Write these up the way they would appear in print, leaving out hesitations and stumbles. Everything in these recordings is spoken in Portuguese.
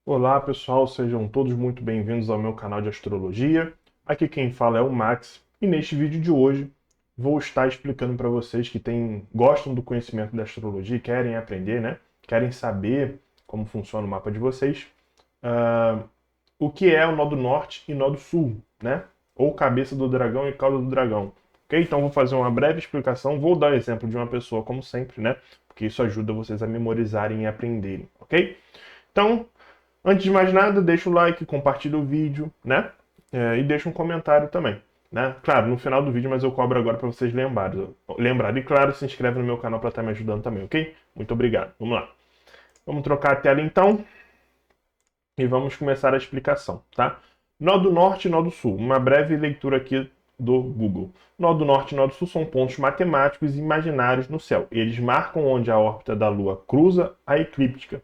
Olá pessoal, sejam todos muito bem-vindos ao meu canal de astrologia. Aqui quem fala é o Max e neste vídeo de hoje vou estar explicando para vocês que gostam do conhecimento da astrologia, querem aprender, né? Querem saber como funciona o mapa de vocês, ah, o que é o nó do norte e nó do sul, né? Ou cabeça do dragão e cauda do dragão. Ok? Então vou fazer uma breve explicação, vou dar o exemplo de uma pessoa como sempre, né? Porque isso ajuda vocês a memorizarem e aprenderem, ok? Então, antes de mais nada, deixa o like, compartilha o vídeo, né? E deixa um comentário também, né? Claro, no final do vídeo, mas eu cobro agora para vocês lembrarem. E claro, se inscreve no meu canal para estar me ajudando também, ok? Muito obrigado. Vamos lá. Vamos trocar a tela então e vamos começar a explicação, tá? Nó do norte e nó do sul. Uma breve leitura aqui do Google. Nó do norte e nó do sul são pontos matemáticos e imaginários no céu. Eles marcam onde a órbita da Lua cruza a eclíptica,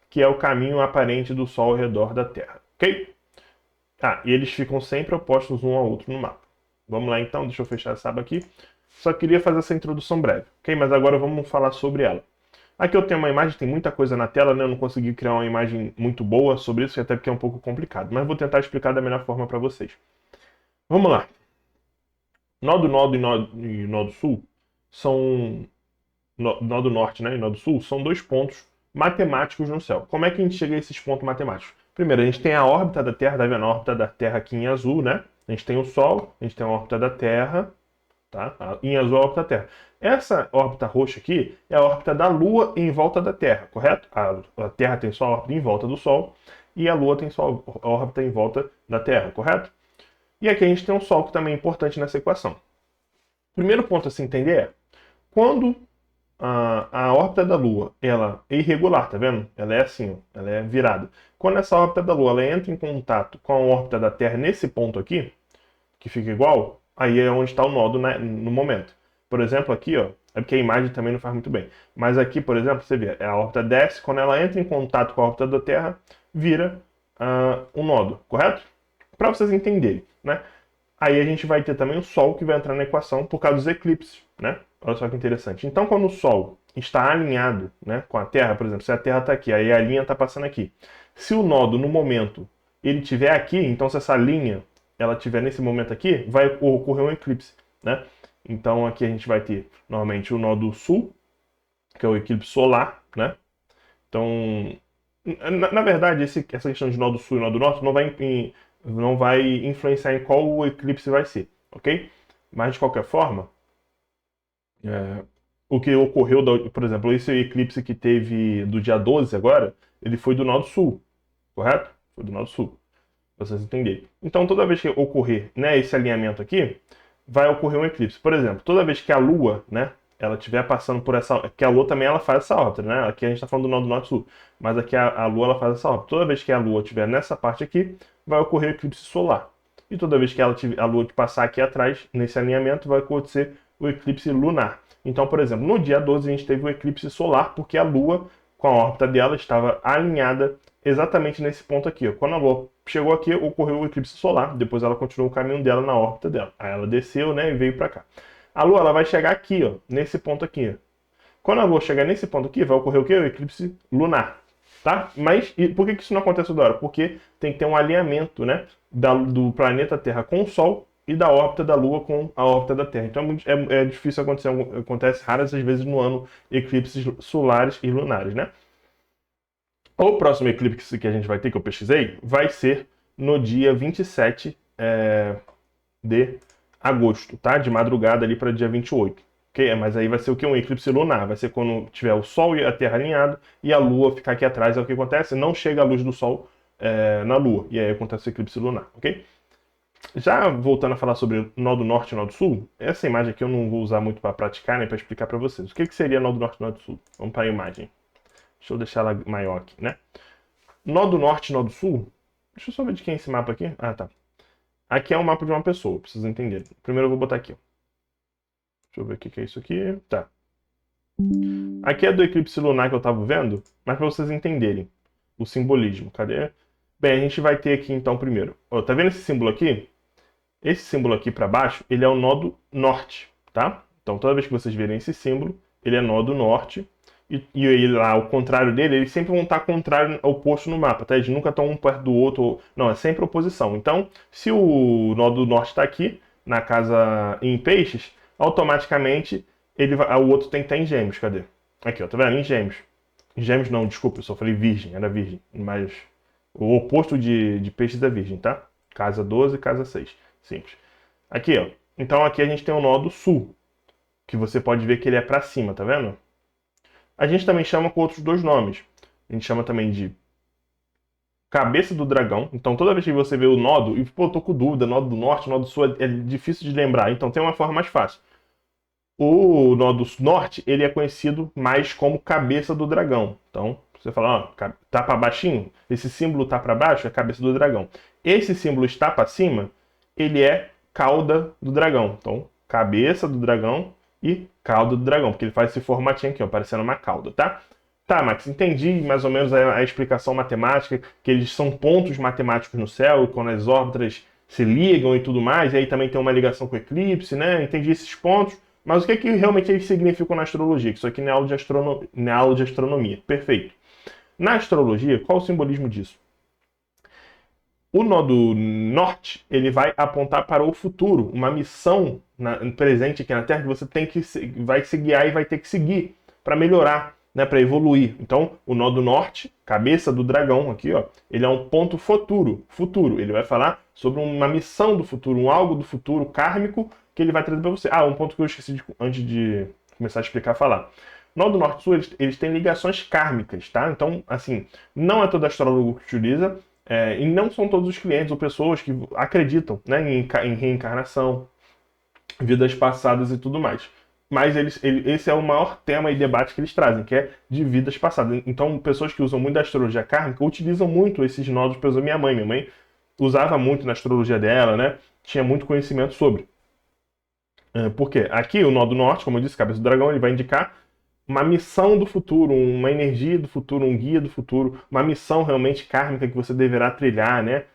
que é o caminho aparente do Sol ao redor da Terra, ok? E eles ficam sempre opostos um ao outro no mapa. Vamos lá então, deixa eu fechar essa aba aqui. Só queria fazer essa introdução breve, ok? Mas agora vamos falar sobre ela. Aqui eu tenho uma imagem, tem muita coisa na tela, né? Eu não consegui criar uma imagem muito boa sobre isso, até porque é um pouco complicado. Mas vou tentar explicar da melhor forma para vocês. Vamos lá. Nó do sul são nó do norte, né, e nó do sul, são dois pontos matemáticos no céu. Como é que a gente chega a esses pontos matemáticos? Primeiro, a gente tem a órbita da Terra, tá vendo? A órbita da Terra aqui em azul, né? A gente tem o Sol, a gente tem a órbita da Terra, tá? Em azul a órbita da Terra. Essa órbita roxa aqui é a órbita da Lua em volta da Terra, correto? A Terra tem sua órbita em volta do Sol e a Lua tem sua órbita em volta da Terra, correto? E aqui a gente tem o Sol, que também é importante nessa equação. O primeiro ponto a se entender é quando a órbita da Lua ela é irregular, tá vendo? Ela é assim, ó, ela é virada. Quando essa órbita da Lua ela entra em contato com a órbita da Terra nesse ponto aqui, que fica igual, aí é onde está o nó no momento. Por exemplo, aqui, ó, é porque a imagem também não faz muito bem. Mas aqui, por exemplo, você vê, a órbita desce, quando ela entra em contato com a órbita da Terra, vira um nódo, correto? Para vocês entenderem, né? Aí a gente vai ter também o Sol que vai entrar na equação por causa dos eclipses, né? Olha só que interessante. Então, quando o Sol está alinhado, né, com a Terra, por exemplo, se a Terra está aqui, aí a linha está passando aqui. Se o nodo, no momento, ele estiver aqui, então se essa linha ela estiver nesse momento aqui, vai ocorrer um eclipse, né? Então aqui a gente vai ter, normalmente, o nodo sul, que é o eclipse solar, né? Então, na verdade, essa questão de nó do sul e nó do norte não vai influenciar em qual o eclipse vai ser, ok? Mas, de qualquer forma, o que ocorreu, por exemplo, esse eclipse que teve do dia 12 agora, ele foi do nó do sul, correto? Foi do nó do sul, pra vocês entenderem. Então, toda vez que ocorrer, né, esse alinhamento aqui, vai ocorrer um eclipse. Por exemplo, toda vez que a Lua, né, ela estiver passando por essa... Que a Lua também ela faz essa órbita, né? Aqui a gente está falando do nó do norte-sul. Mas aqui a Lua ela faz essa órbita. Toda vez que a Lua estiver nessa parte aqui, vai ocorrer o eclipse solar. E toda vez que a Lua passar aqui atrás, nesse alinhamento, vai acontecer o eclipse lunar. Então, por exemplo, no dia 12 a gente teve o eclipse solar, porque a Lua, com a órbita dela, estava alinhada exatamente nesse ponto aqui. Ó. Quando a Lua chegou aqui, ocorreu o eclipse solar. Depois ela continuou o caminho dela na órbita dela. Aí ela desceu, né, e veio para cá. A Lua ela vai chegar aqui, ó, nesse ponto aqui. Quando a Lua chegar nesse ponto aqui, vai ocorrer o quê? O eclipse lunar. Tá? Mas por que isso não acontece toda hora? Porque tem que ter um alinhamento, né, do planeta Terra com o Sol e da órbita da Lua com a órbita da Terra. Então é difícil acontecer, acontece raras as vezes no ano eclipses solares e lunares, né? O próximo eclipse que a gente vai ter, que eu pesquisei, vai ser no dia 27 de agosto, tá? De madrugada ali para dia 28. Okay? Mas aí vai ser o que? Um eclipse lunar. Vai ser quando tiver o Sol e a Terra alinhado e a Lua ficar aqui atrás. É o que acontece? Não chega a luz do Sol na Lua. E aí acontece o eclipse lunar, ok? Já voltando a falar sobre nó do norte e nó do sul, essa imagem aqui eu não vou usar muito para praticar, nem para explicar para vocês. O que seria nó do norte e nó do sul? Vamos para a imagem. Deixa eu deixar ela maior aqui, né? Nó do norte e nó do sul. Deixa eu só ver de quem é esse mapa aqui. Ah, tá. Aqui é um mapa de uma pessoa, preciso entender. Primeiro eu vou botar aqui, ó. Deixa eu ver o que é isso aqui. Tá. Aqui é do eclipse lunar que eu tava vendo, mas para vocês entenderem o simbolismo. Cadê? Bem, a gente vai ter aqui então primeiro. Ó, tá vendo esse símbolo aqui? Esse símbolo aqui para baixo, ele é o nó do norte, tá? Então toda vez que vocês verem esse símbolo, ele é nó do norte. e ele lá, o contrário dele, eles sempre vão estar contrário, oposto no mapa, tá? Eles nunca estão um perto do outro, não, é sempre oposição. Então, se o nó do norte está aqui, na casa em peixes, automaticamente o outro tem que estar em gêmeos, cadê? Aqui, ó, tá vendo? Em gêmeos. Em gêmeos não, desculpa, eu só falei virgem, era virgem, mas o oposto de peixes é virgem, tá? Casa 12, casa 6, simples. Aqui, ó, então aqui a gente tem o nó do sul, que você pode ver que ele é para cima, tá vendo? A gente também chama com outros dois nomes. A gente chama também de cabeça do dragão. Então toda vez que você vê o nodo, e pô, tô com dúvida, nodo do norte, nodo do sul, é difícil de lembrar. Então tem uma forma mais fácil. O nó do norte, ele é conhecido mais como cabeça do dragão. Então, você fala, ó, tá para baixinho, esse símbolo tá para baixo, é cabeça do dragão. Esse símbolo está para cima, ele é cauda do dragão. Então, cabeça do dragão e cauda do dragão, porque ele faz esse formatinho aqui, ó, parecendo uma cauda, tá? Tá, Max, entendi mais ou menos a explicação matemática, que eles são pontos matemáticos no céu, quando as órbitas se ligam e tudo mais, e aí também tem uma ligação com o eclipse, né? Entendi esses pontos. Mas o que realmente eles significam na astrologia? Que isso aqui não é aula de astronomia. Perfeito. Na astrologia, qual o simbolismo disso? O nó do norte, ele vai apontar para o futuro, uma missão presente aqui na Terra que você vai se guiar e vai ter que seguir para melhorar, né, para evoluir. Então, o nó do norte, cabeça do dragão aqui, ó, ele é um ponto futuro. Ele vai falar sobre uma missão do futuro, um algo do futuro kármico que ele vai trazer para você. Ah, um ponto que eu esqueci antes de começar a explicar, falar. Nó do Norte e Sul, eles têm ligações kármicas, tá? Então, assim, não é todo astrólogo que utiliza, e não são todos os clientes ou pessoas que acreditam, né, em reencarnação, vidas passadas e tudo mais. Mas esse é o maior tema e debate que eles trazem, que é de vidas passadas. Então, pessoas que usam muito da astrologia kármica utilizam muito esses nódulos. Por exemplo, minha mãe. Minha mãe usava muito na astrologia dela, né? Tinha muito conhecimento sobre. Por quê? Aqui, o nó do norte, como eu disse, cabeça do dragão, ele vai indicar uma missão do futuro, uma energia do futuro, um guia do futuro, uma missão realmente kármica que você deverá trilhar, né?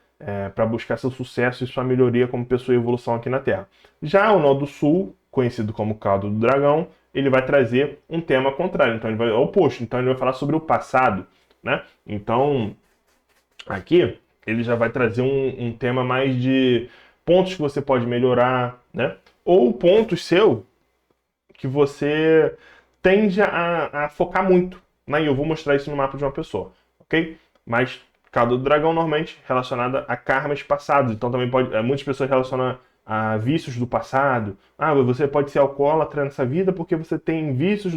Para buscar seu sucesso e sua melhoria como pessoa e evolução aqui na Terra. Já o nó do sul, conhecido como cauda do dragão, ele vai trazer um tema contrário, então ele vai ao oposto, então ele vai falar sobre o passado, né? Então, aqui ele já vai trazer um tema mais de pontos que você pode melhorar, né? Ou pontos seu que você tende a focar muito, né? E eu vou mostrar isso no mapa de uma pessoa, ok? Mas cauda do dragão normalmente relacionada a karmas passados, então também pode, muitas pessoas relacionam a vícios do passado. Ah, você pode ser alcoólatra nessa vida porque você tem vícios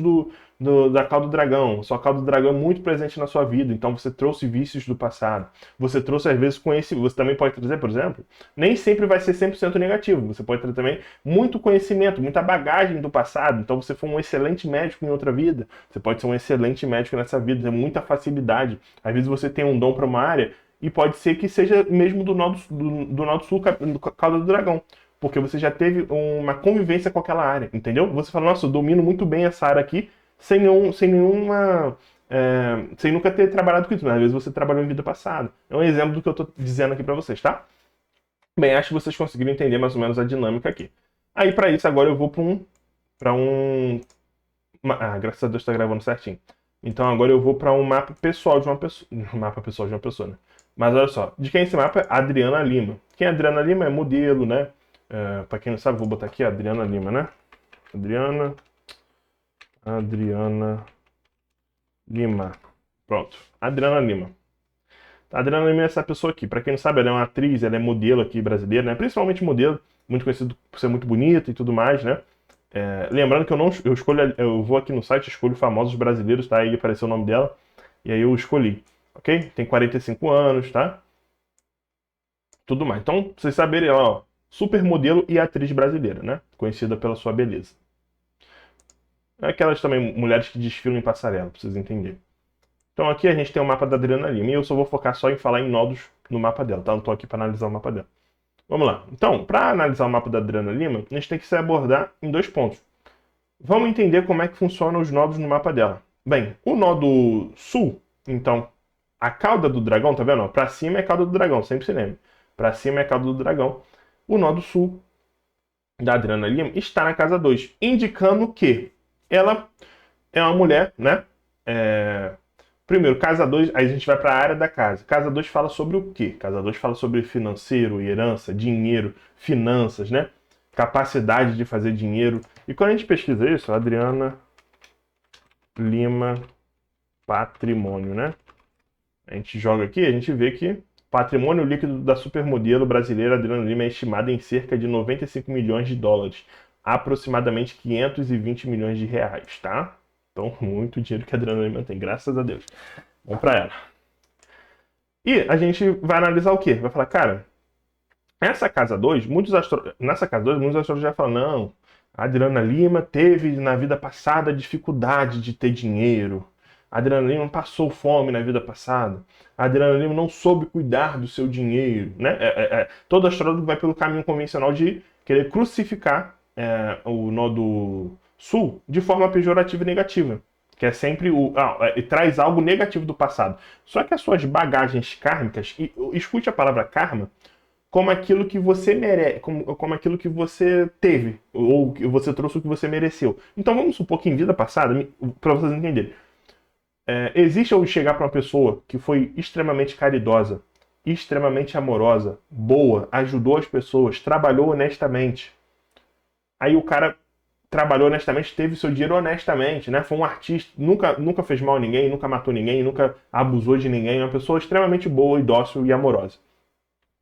da cauda do dragão. Sua cauda do dragão é muito presente na sua vida, então você trouxe vícios do passado. Você trouxe, às vezes, conhecimento. Você também pode trazer, por exemplo, nem sempre vai ser 100% negativo. Você pode trazer também muito conhecimento, muita bagagem do passado. Então você foi um excelente médico em outra vida. Você pode ser um excelente médico nessa vida, tem muita facilidade. Às vezes você tem um dom para uma área e pode ser que seja mesmo do nó do sul, cauda do dragão. Porque você já teve uma convivência com aquela área, entendeu? Você fala, nossa, eu domino muito bem essa área aqui, sem nunca ter trabalhado com isso, mas às vezes você trabalhou em vida passada. É um exemplo do que eu estou dizendo aqui para vocês, tá? Bem, acho que vocês conseguiram entender mais ou menos a dinâmica aqui. Aí, para isso, agora eu vou graças a Deus está gravando certinho. Então, agora eu vou para um mapa pessoal de uma pessoa. Mapa pessoal de uma pessoa, né? Mas olha só, de quem é esse mapa? Adriana Lima. Quem é Adriana Lima? É modelo, né? Para quem não sabe, vou botar aqui Adriana Lima, né? Adriana Lima. Pronto. Adriana Lima. A Adriana Lima é essa pessoa aqui. Para quem não sabe, ela é uma atriz, ela é modelo aqui brasileira, né? Principalmente modelo, muito conhecido por ser muito bonita e tudo mais, né? Lembrando que eu vou aqui no site, escolho famosos brasileiros, tá? Aí apareceu o nome dela, e aí eu escolhi, ok? Tem 45 anos, tá? Tudo mais. Então, pra vocês saberem, ela, ó, supermodelo e atriz brasileira, né? Conhecida pela sua beleza. É aquelas também mulheres que desfilam em passarela, pra vocês entenderem. Então aqui a gente tem o mapa da Adriana Lima, e eu só vou focar só em falar em nodos no mapa dela, tá? Não tô aqui para analisar o mapa dela. Vamos lá. Então, para analisar o mapa da Adriana Lima, a gente tem que se abordar em dois pontos. Vamos entender como é que funcionam os nodos no mapa dela. Bem, o nó do sul, então, a cauda do dragão, tá vendo? Para cima é a cauda do dragão, sempre se lembre. Para cima é a cauda do dragão. O nó do sul da Adriana Lima está na casa 2, indicando que ela é uma mulher, né? Primeiro, casa 2, aí a gente vai para a área da casa. Casa 2 fala sobre o quê? Casa 2 fala sobre financeiro, herança, dinheiro, finanças, né? Capacidade de fazer dinheiro. E quando a gente pesquisa isso, Adriana Lima, patrimônio, né? A gente joga aqui, a gente vê que patrimônio líquido da supermodelo brasileira Adriana Lima é estimado em cerca de 95 milhões de dólares, aproximadamente 520 milhões de reais, tá? Então, muito dinheiro que a Adriana Lima tem, graças a Deus. Vamos para ela. E a gente vai analisar o quê? Vai falar, cara, essa casa 2, nessa casa 2, muitos astrólogos já falam, não, a Adriana Lima teve na vida passada dificuldade de ter dinheiro. A Adriana Lima passou fome na vida passada. A Adriana Lima não soube cuidar do seu dinheiro, né? Todo astrólogo vai pelo caminho convencional de querer crucificar o nodo sul de forma pejorativa e negativa. Que é sempre traz algo negativo do passado. Só que as suas bagagens kármicas, e escute a palavra karma, como aquilo que você merece, como aquilo que você teve, ou que você trouxe o que você mereceu. Então vamos supor que em vida passada, para vocês entenderem, existe eu chegar para uma pessoa que foi extremamente caridosa, extremamente amorosa, boa, ajudou as pessoas, trabalhou honestamente. Aí o cara trabalhou honestamente, teve seu dinheiro honestamente, né? Foi um artista, nunca fez mal a ninguém, nunca matou ninguém, nunca abusou de ninguém, uma pessoa extremamente boa e dócil e amorosa.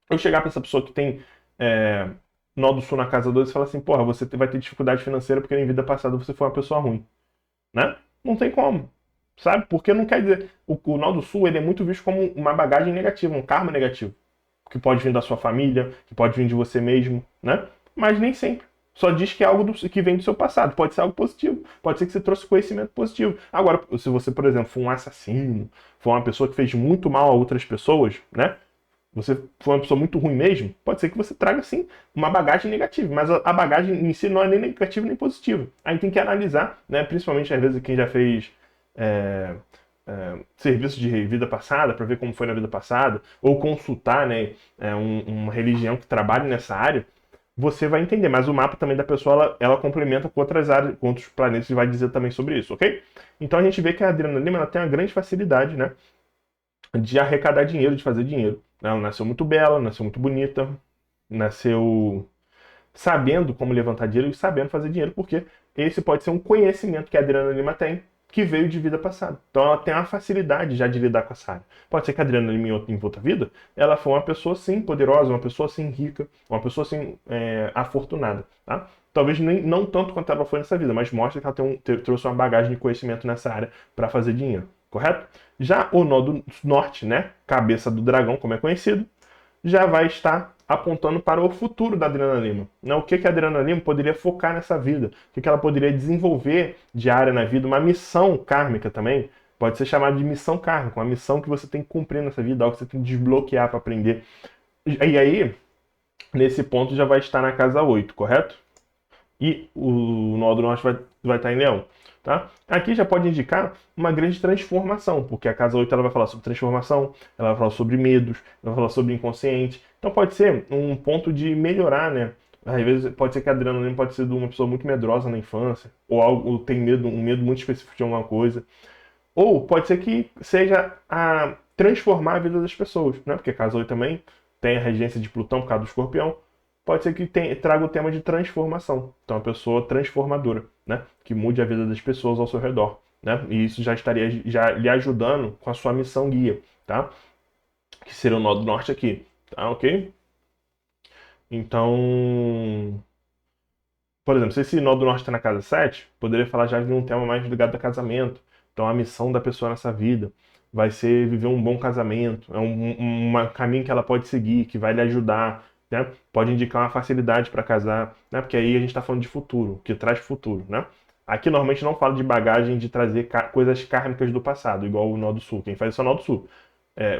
Eu chegar para essa pessoa que tem nó do sul na casa 2 e falar assim, porra, você vai ter dificuldade financeira porque em vida passada você foi uma pessoa ruim, né? Não tem como, sabe? Porque não quer dizer... O nó do sul, ele é muito visto como uma bagagem negativa, um karma negativo, que pode vir da sua família, que pode vir de você mesmo, né? Mas nem sempre. Só diz que é algo que vem do seu passado. Pode ser algo positivo. Pode ser que você trouxe conhecimento positivo. Agora, se você, por exemplo, for um assassino, for uma pessoa que fez muito mal a outras pessoas, né? Você foi uma pessoa muito ruim mesmo, pode ser que você traga, sim, uma bagagem negativa, mas a bagagem em si não é nem negativa nem positiva. Aí tem que analisar, né, principalmente às vezes quem já fez serviço de vida passada, para ver como foi na vida passada, ou consultar, né, uma religião que trabalhe nessa área, você vai entender. Mas o mapa também da pessoa, ela complementa com outras áreas, com outros planetas, e vai dizer também sobre isso, ok? Então a gente vê que a Adriana Lima ela tem uma grande facilidade, né, de arrecadar dinheiro, de fazer dinheiro. Ela nasceu muito bela, nasceu muito bonita, nasceu sabendo como levantar dinheiro e sabendo fazer dinheiro, porque esse pode ser um conhecimento que a Adriana Lima tem, que veio de vida passada. Então ela tem uma facilidade já de lidar com essa área. Pode ser que a Adriana Lima em outra vida, ela foi uma pessoa sim poderosa, uma pessoa sim rica, uma pessoa sim afortunada, tá? Talvez nem, não tanto quanto ela foi nessa vida, mas mostra que ela trouxe uma bagagem de conhecimento nessa área para fazer dinheiro, correto? Já o nodo norte, né, cabeça do dragão, como é conhecido, já vai estar apontando para o futuro da Adriana Lima. Né? O que a Adriana Lima poderia focar nessa vida? O que ela poderia desenvolver de área na vida? Uma missão kármica também. Pode ser chamada de missão kármica, uma missão que você tem que cumprir nessa vida, algo que você tem que desbloquear para aprender. E aí, nesse ponto, já vai estar na casa 8, correto? E o nó do norte vai estar em Leão. Tá? Aqui já pode indicar uma grande transformação, porque a casa 8 ela vai falar sobre transformação, ela vai falar sobre medos, ela vai falar sobre inconsciente. Então pode ser um ponto de melhorar, né? Às vezes pode ser que a Adriana Lima pode ser de uma pessoa muito medrosa na infância, ou algo, ou tem medo, um medo muito específico de alguma coisa. Ou pode ser que seja a transformar a vida das pessoas, né? Porque a casa 8 também tem a regência de Plutão por causa do Escorpião. Pode ser que traga o tema de transformação. Então, uma pessoa transformadora, né? Que mude a vida das pessoas ao seu redor, né? E isso já estaria já lhe ajudando com a sua missão guia, tá? Que seria o nó do norte aqui, tá? Ok? Então, por exemplo, se esse nó do norte está na casa 7, poderia falar já de um tema mais ligado a casamento. Então, a missão da pessoa nessa vida vai ser viver um bom casamento. É um caminho que ela pode seguir, que vai lhe ajudar, né? Pode indicar uma facilidade para casar, né? Porque aí a gente está falando de futuro, que traz futuro, né? Aqui normalmente não fala de bagagem de trazer coisas kármicas do passado, igual o nó do sul. Quem faz isso é o nó do sul.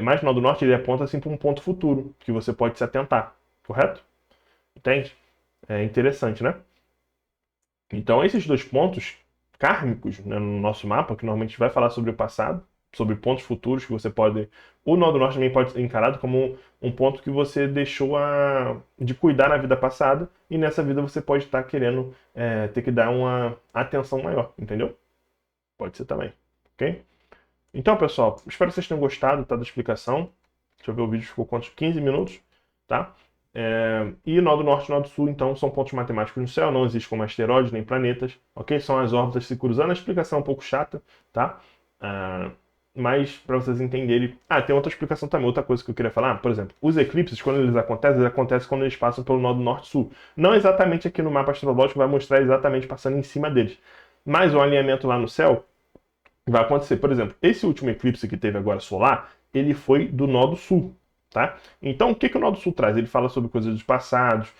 Mas o nó do norte ele aponta assim para um ponto futuro, que você pode se atentar, correto? Entende? É interessante, né? Então, esses dois pontos kármicos, né, no nosso mapa, que normalmente vai falar sobre o passado, sobre pontos futuros que você pode. O nó do norte também pode ser encarado como um ponto que você deixou de cuidar na vida passada, e nessa vida você pode estar querendo ter que dar uma atenção maior, entendeu? Pode ser também, ok? Então, pessoal, espero que vocês tenham gostado, tá, da explicação. Deixa eu ver, o vídeo ficou quantos? 15 minutos, tá? E nó do norte e nó do sul, então, são pontos matemáticos no céu, não existe como asteroides nem planetas, ok? São as órbitas se cruzando, a explicação é um pouco chata, tá? Mas para vocês entenderem... tem outra explicação também, outra coisa que eu queria falar. Por exemplo, os eclipses, quando eles acontecem quando eles passam pelo nó do norte e sul. Não exatamente aqui no mapa astrológico vai mostrar exatamente passando em cima deles. Mas o alinhamento lá no céu vai acontecer. Por exemplo, esse último eclipse que teve agora solar, ele foi do nó do sul, tá? Então, o que o nó do sul traz? Ele fala sobre coisas dos passados,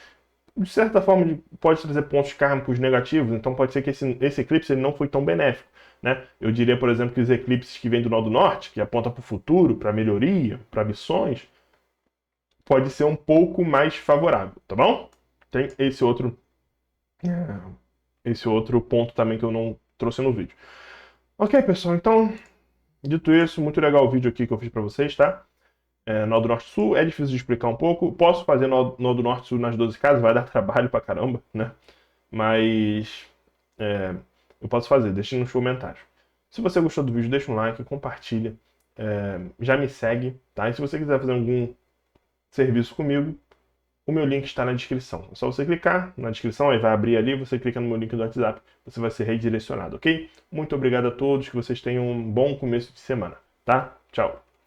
de certa forma pode trazer pontos kármicos negativos, então pode ser que esse eclipse ele não foi tão benéfico, né? Eu diria, por exemplo, que os eclipses que vêm do nó do norte, que aponta para o futuro, para melhoria, para missões, pode ser um pouco mais favorável, tá bom? Tem esse outro ponto também que eu não trouxe no vídeo. Ok, pessoal, então, dito isso, muito legal o vídeo aqui que eu fiz para vocês, tá? Nó do Norte-Sul, é difícil de explicar um pouco. Posso fazer nó do Norte-Sul nas 12 casas, vai dar trabalho pra caramba, né? Mas eu posso fazer, deixe nos comentários. Se você gostou do vídeo, deixa um like, compartilha, já me segue, tá? E se você quiser fazer algum serviço comigo, o meu link está na descrição. É só você clicar na descrição, aí vai abrir ali, você clica no meu link do WhatsApp, você vai ser redirecionado, ok? Muito obrigado a todos, que vocês tenham um bom começo de semana, tá? Tchau!